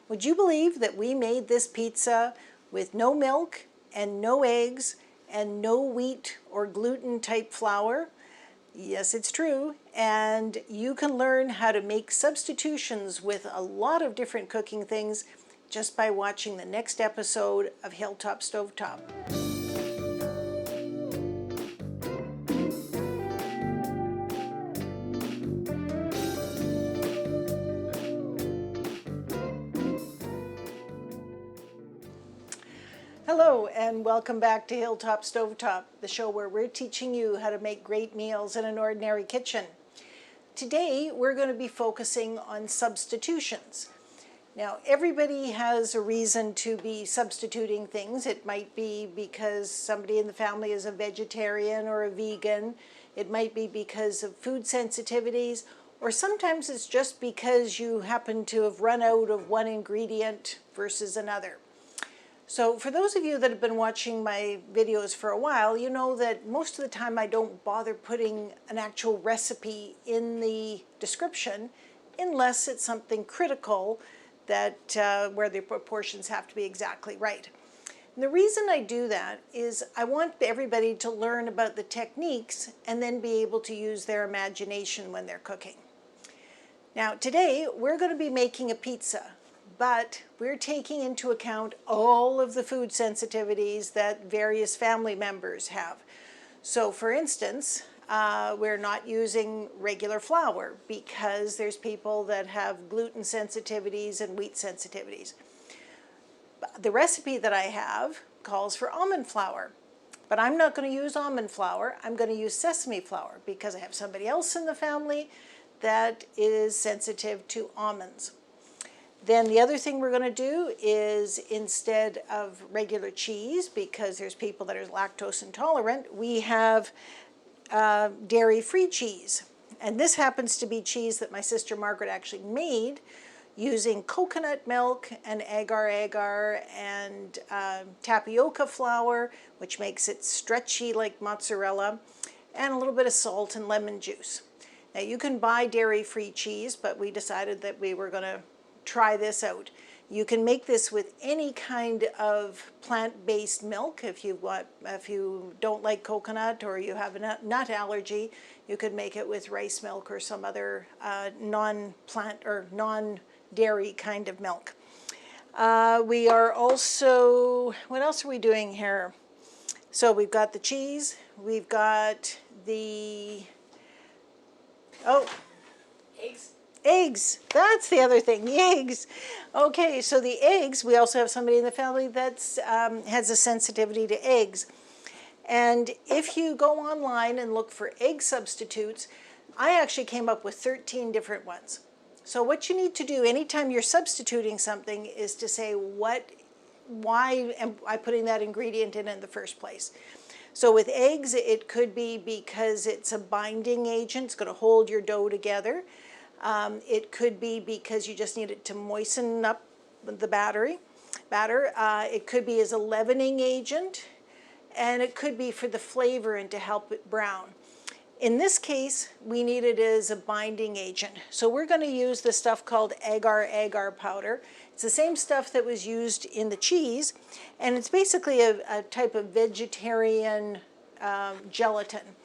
Would you believe that we made this pizza with no milk and no eggs and no wheat or gluten type flour? Yes, it's true. And you can learn how to make substitutions with a lot of different cooking things just by watching the next episode of Hilltop Stovetop. Hello and welcome back to Hilltop Stovetop, the show where we're teaching you how to make great meals in an ordinary kitchen. Today we're going to be focusing on substitutions. Now everybody has a reason to be substituting things. It might be because somebody in the family is a vegetarian or a vegan. It might be because of food sensitivities, or sometimes it's just because you happen to have run out of one ingredient versus another. So for those of you that have been watching my videos for a while, you know that most of the time I don't bother putting an actual recipe in the description unless it's something critical that where the proportions have to be exactly right. And the reason I do that is I want everybody to learn about the techniques and then be able to use their imagination when they're cooking. Now today we're going to be making a pizza, but we're taking into account all of the food sensitivities that various family members have. So for instance, we're not using regular flour because there's people that have gluten sensitivities and wheat sensitivities. The recipe that I have calls for almond flour, but I'm not going to use almond flour. I'm going to use sesame flour because I have somebody else in the family that is sensitive to almonds. Then the other thing we're going to do is, instead of regular cheese, because there's people that are lactose intolerant, we have dairy-free cheese. And this happens to be cheese that my sister Margaret actually made using coconut milk and agar agar and tapioca flour, which makes it stretchy like mozzarella, and a little bit of salt and lemon juice. Now you can buy dairy-free cheese, but we decided that we were going to try this out. You can make this with any kind of plant-based milk. If you don't like coconut or you have a nut allergy, you could make it with rice milk or some other non-plant or non-dairy kind of milk. We are also, what else are we doing here? So we've got the cheese, we've got the, eggs, that's the other thing, the eggs. Okay, so the eggs, we also have somebody in the family that has a sensitivity to eggs. And if you go online and look for egg substitutes, I actually came up with 13 different ones. So what you need to do anytime you're substituting something is to say, why am I putting that ingredient in the first place? So with eggs, it could be because it's a binding agent, it's going to hold your dough together. It could be because you just need it to moisten up the batter. It could be as a leavening agent, and it could be for the flavor and to help it brown. In this case, we need it as a binding agent. So we're going to use the stuff called Agar Agar powder. It's the same stuff that was used in the cheese, and it's basically a type of vegetarian gelatin.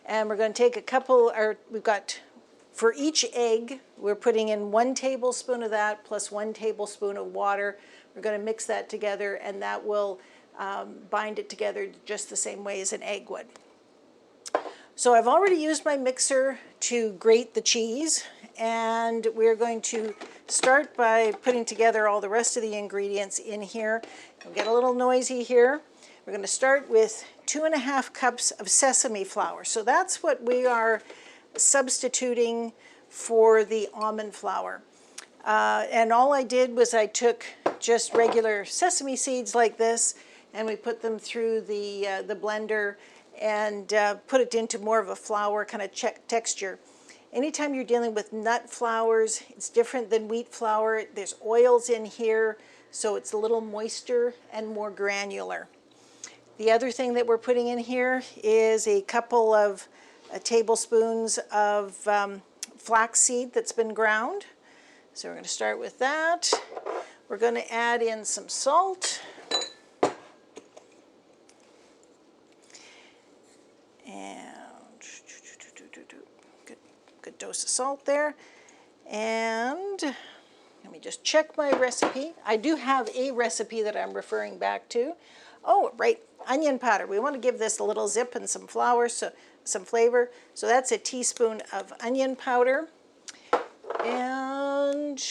And we're going to take a couple, we've got, for each egg, we're putting in 1 tablespoon of that plus 1 tablespoon of water. We're going to mix that together, and that will bind it together just the same way as an egg would. So I've already used my mixer to grate the cheese, and we're going to start by putting together all the rest of the ingredients in here. It'll get a little noisy here. We're going to start with 2½ cups of sesame flour. So that's what we are substituting for the almond flour. And all I did was I took just regular sesame seeds like this, and we put them through the blender and put it into more of a flour kind of texture. Anytime you're dealing with nut flours, it's different than wheat flour. There's oils in here, so it's a little moister and more granular. The other thing that we're putting in here is a couple of tablespoons of flaxseed that's been ground. So we're going to start with that. We're We're going to add in some salt. And good dose of salt there. And let me just check my recipe. I do have a recipe that I'm referring back to. Oh, right, onion powder. We want to give this a little zip and some flour, so some flavor. So that's a teaspoon of onion powder. And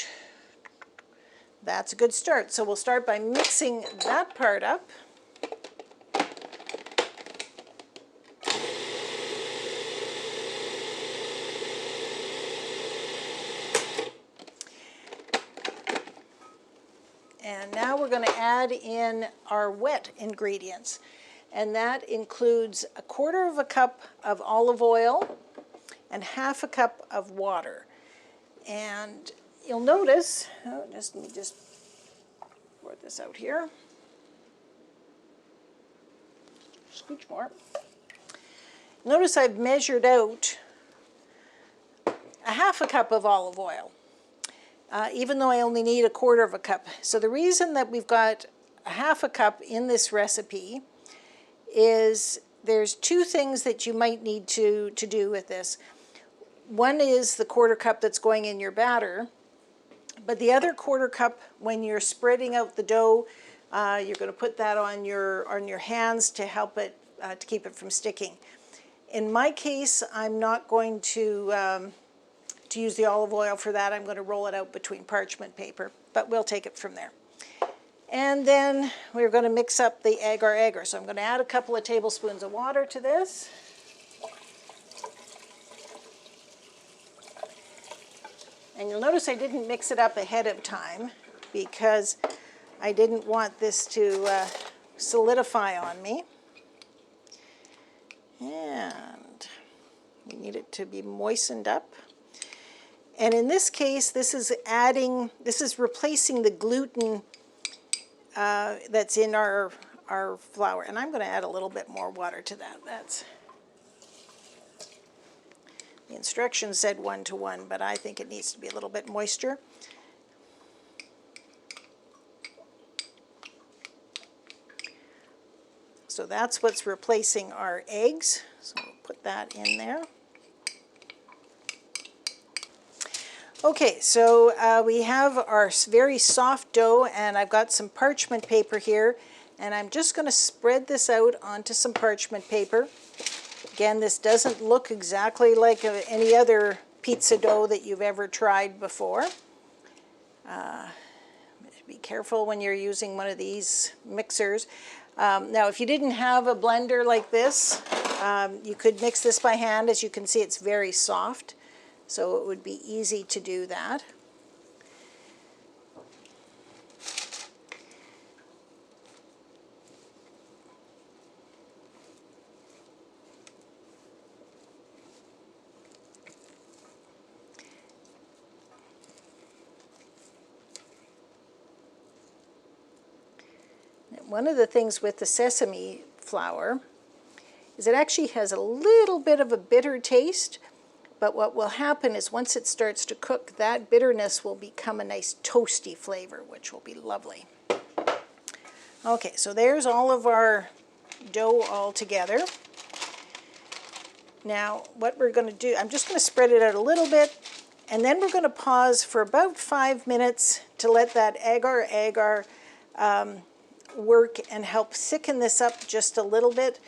that's a good start. So we'll start by mixing that part up. And now we're going to add in our wet ingredients. And that includes 1/4 cup of olive oil and 1/2 cup of water. And you'll notice, let me just pour this out here. Scooch more. Notice I've measured out 1/2 cup of olive oil. Even though I only need 1/4 cup. So the reason that we've got 1/2 cup in this recipe is there's 2 things that you might need to do with this. One is the 1/4 cup that's going in your batter, but the other 1/4 cup, when you're spreading out the dough, you're going to put that on your hands to help it, to keep it from sticking. In my case, I'm not going to use the olive oil for that. I'm going to roll it out between parchment paper, but we'll take it from there. And then we're going to mix up the Agar Agar. So I'm going to add a couple of tablespoons of water to this. And you'll notice I didn't mix it up ahead of time because I didn't want this to solidify on me. And we need it to be moistened up. And in this case, this is replacing the gluten that's in our flour. And I'm going to add a little bit more water to that. The instructions said 1 to 1, but I think it needs to be a little bit moister. So that's what's replacing our eggs. So we'll put that in there. Okay, so we have our very soft dough, and I've got some parchment paper here, and I'm just going to spread this out onto some parchment paper. Again, this doesn't look exactly like any other pizza dough that you've ever tried before. Be careful when you're using one of these mixers. Now, if you didn't have a blender like this, you could mix this by hand. As you can see, it's very soft. So it would be easy to do that. One of the things with the sesame flour is it actually has a little bit of a bitter taste. But what will happen is once it starts to cook, that bitterness will become a nice toasty flavor, which will be lovely. Okay, so there's all of our dough all together. Now, what we're going to do, I'm just going to spread it out a little bit, and then we're going to pause for about 5 minutes to let that Agar Agar work and help thicken this up just a little bit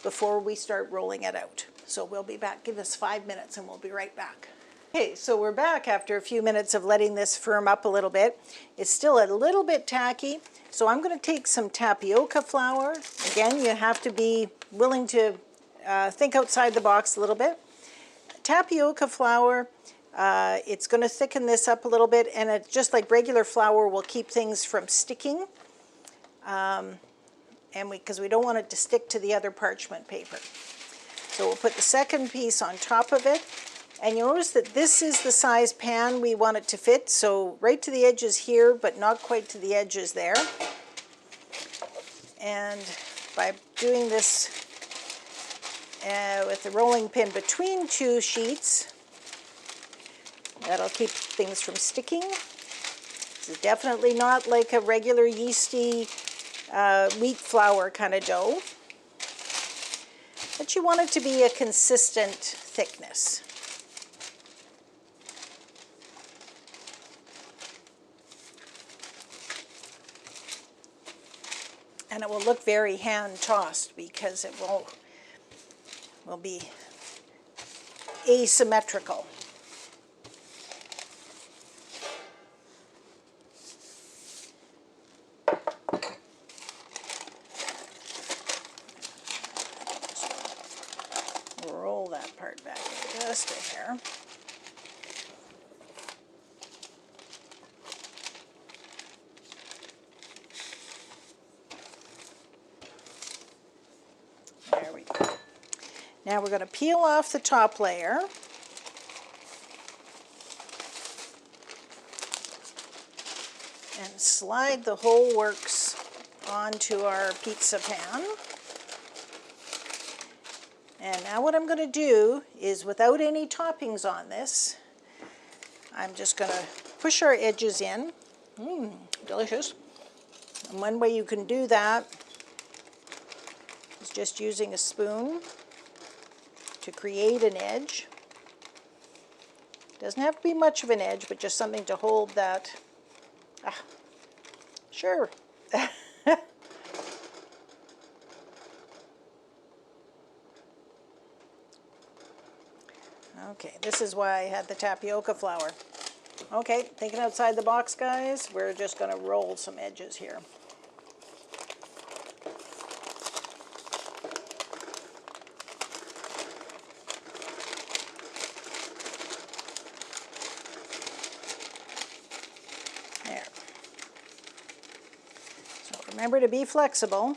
before we start rolling it out. So we'll be back. Give us 5 minutes and we'll be right back. Okay, so we're back after a few minutes of letting this firm up a little bit. It's still a little bit tacky, so I'm going to take some tapioca flour. Again, you have to be willing to think outside the box a little bit. Tapioca flour, it's going to thicken this up a little bit, and it, just like regular flour, will keep things from sticking. Because we don't want it to stick to the other parchment paper. So we'll put the second piece on top of it. And you'll notice that this is the size pan we want it to fit. So right to the edges here, but not quite to the edges there. And by doing this with the rolling pin between 2 sheets, that'll keep things from sticking. This This is definitely not like a regular yeasty wheat flour kind of dough. But you want it to be a consistent thickness. And it will look very hand-tossed because it will be asymmetrical. Roll that part back in just a hair. There we go. Now we're going to peel off the top layer. And slide the whole works onto our pizza pan. And now what I'm going to do is, without any toppings on this, I'm just going to push our edges in. Delicious. And one way you can do that is just using a spoon to create an edge. Doesn't have to be much of an edge, but just something to hold that. Sure. Okay, this is why I had the tapioca flour. Okay, thinking outside the box, guys. We're just going to roll some edges here. There. So remember to be flexible.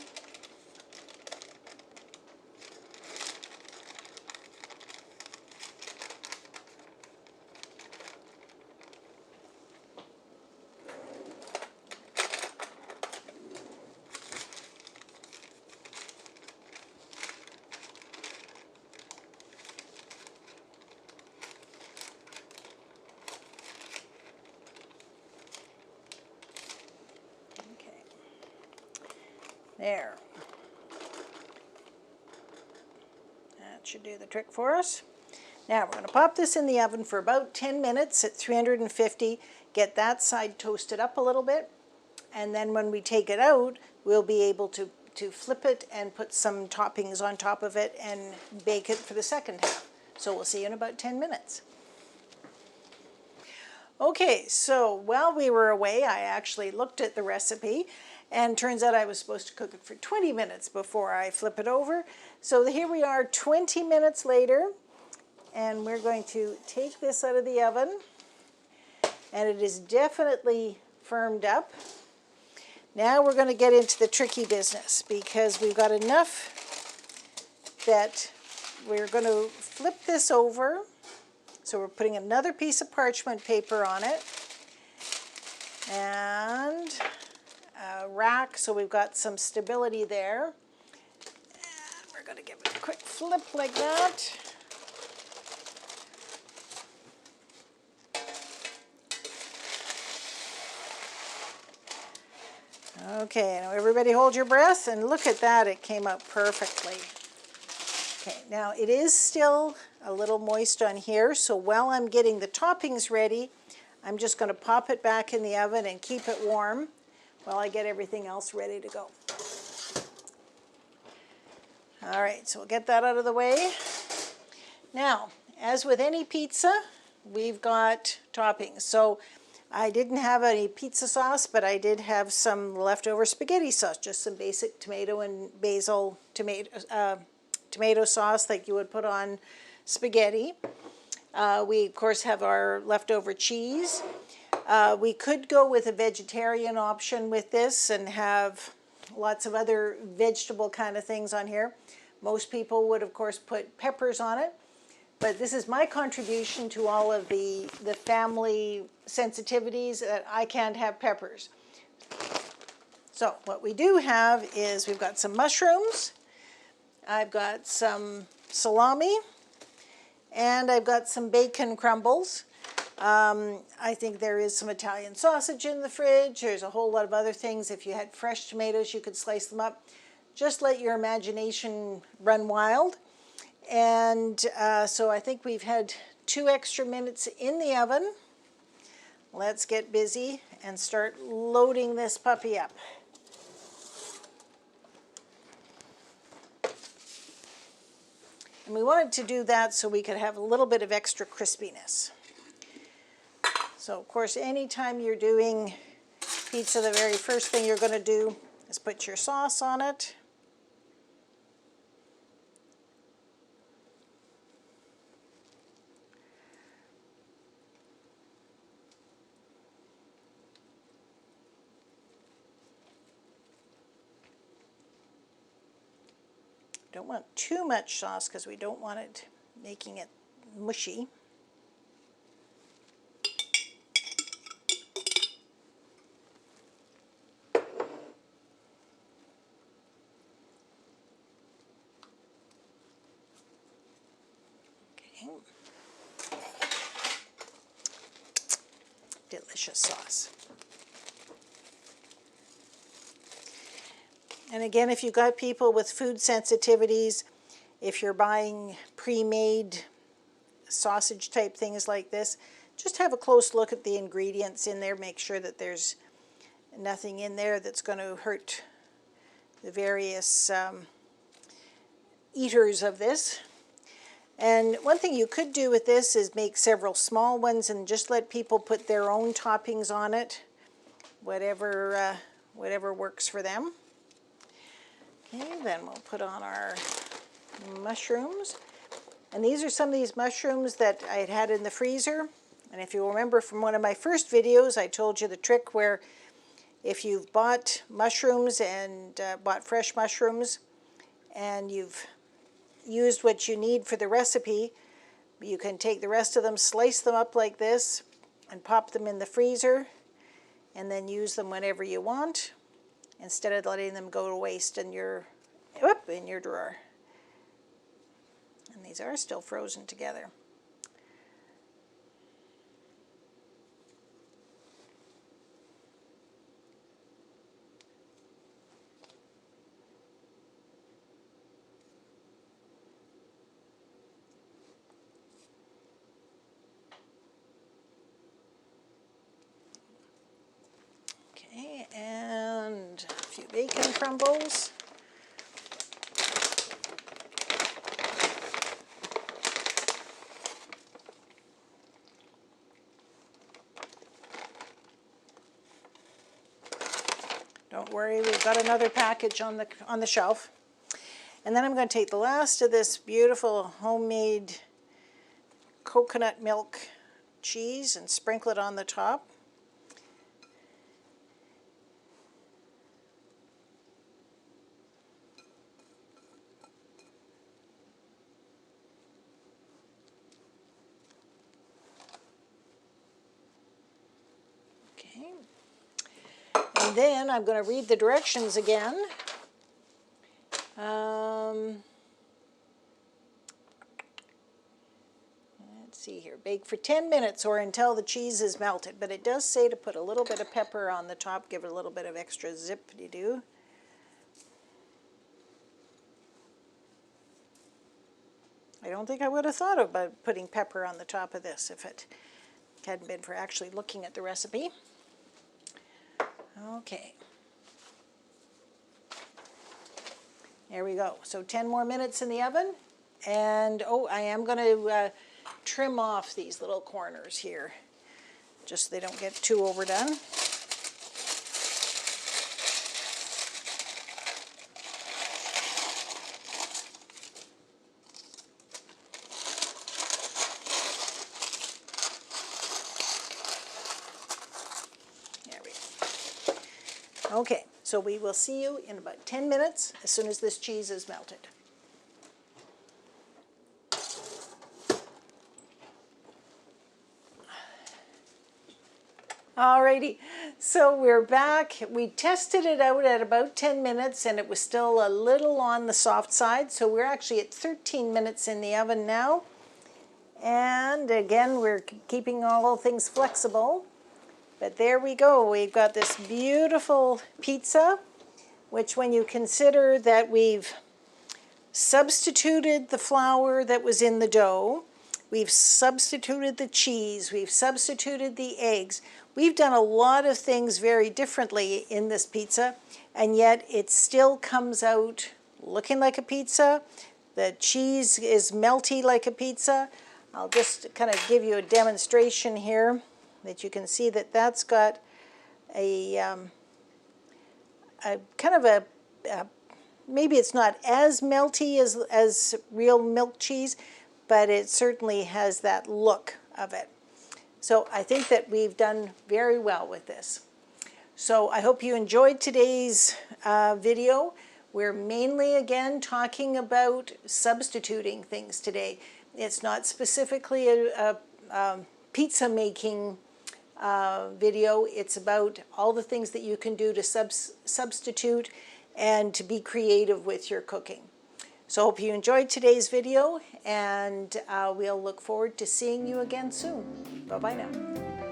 There. That should do the trick for us. Now we're going to pop this in the oven for about 10 minutes at 350, get that side toasted up a little bit, and then when we take it out, we'll be able to flip it and put some toppings on top of it and bake it for the second half. So we'll see you in about 10 minutes. Okay, so while we were away, I actually looked at the recipe, and turns out I was supposed to cook it for 20 minutes before I flip it over. So here we are 20 minutes later, and we're going to take this out of the oven, and it is definitely firmed up. Now we're going to get into the tricky business, because we've got enough that we're going to flip this over. So we're putting another piece of parchment paper on it, and a rack, so we've got some stability there. And we're going to give it a quick flip like that. Okay, now everybody hold your breath, and look at that, it came out perfectly. Okay, now it is still a little moist on here, so while I'm getting the toppings ready, I'm just going to pop it back in the oven and keep it warm while I get everything else ready to go. All right, so we'll get that out of the way. Now, as with any pizza, we've got toppings. So I didn't have any pizza sauce, but I did have some leftover spaghetti sauce, just some basic tomato and basil tomato sauce like you would put on spaghetti. We, of course, have our leftover cheese. We could go with a vegetarian option with this and have lots of other vegetable kind of things on here. Most people would, of course, put peppers on it. But this is my contribution to all of the family sensitivities that I can't have peppers. So what we do have is we've got some mushrooms, I've got some salami, and I've got some bacon crumbles. I think there is some Italian sausage in the fridge. There's a whole lot of other things. If you had fresh tomatoes, you could slice them up. Just let your imagination run wild. And so I think we've had 2 extra minutes in the oven. Let's get busy and start loading this puppy up. And we wanted to do that so we could have a little bit of extra crispiness. So of course, anytime you're doing pizza, the very first thing you're going to do is put your sauce on it. Don't want too much sauce because we don't want it making it mushy. Okay. Delicious sauce. And again, if you've got people with food sensitivities, if you're buying pre-made sausage type things like this, just have a close look at the ingredients in there. Make sure that there's nothing in there that's going to hurt the various eaters of this. And one thing you could do with this is make several small ones and just let people put their own toppings on it, whatever works for them. Okay, then we'll put on our mushrooms. And these are some of these mushrooms that I had in the freezer. And if you remember from one of my first videos, I told you the trick where if you've bought mushrooms and bought fresh mushrooms and you've used what you need for the recipe, you can take the rest of them, slice them up like this, and pop them in the freezer, and then use them whenever you want, instead of letting them go to waste in your drawer. And these are still frozen together. Okay, and a few bacon crumbles. Don't worry, we've got another package on the shelf. And then I'm going to take the last of this beautiful homemade coconut milk cheese and sprinkle it on the top. And then I'm going to read the directions again. Let's see here. Bake for 10 minutes or until the cheese is melted. But it does say to put a little bit of pepper on the top, give it a little bit of extra zip-de-doo. I don't think I would have thought about putting pepper on the top of this if it hadn't been for actually looking at the recipe. Okay. There we go. So 10 more minutes in the oven. And oh, I am going to trim off these little corners here, just so they don't get too overdone. Okay, so we will see you in about 10 minutes as soon as this cheese is melted. Alrighty, so we're back. We tested it out at about 10 minutes and it was still a little on the soft side, so we're actually at 13 minutes in the oven now. And again, we're keeping all things flexible. But there we go. We've got this beautiful pizza, which when you consider that we've substituted the flour that was in the dough, we've substituted the cheese, we've substituted the eggs. We've done a lot of things very differently in this pizza, and yet it still comes out looking like a pizza. The cheese is melty like a pizza. I'll just kind of give you a demonstration here that you can see that that's got a kind of a maybe it's not as melty as real milk cheese, but it certainly has that look of it. So I think that we've done very well with this. So I hope you enjoyed today's video. We're mainly, again, talking about substituting things today. It's not specifically a pizza making video. It's about all the things that you can do to substitute and to be creative with your cooking. So I hope you enjoyed today's video, and we'll look forward to seeing you again soon. Bye-bye now.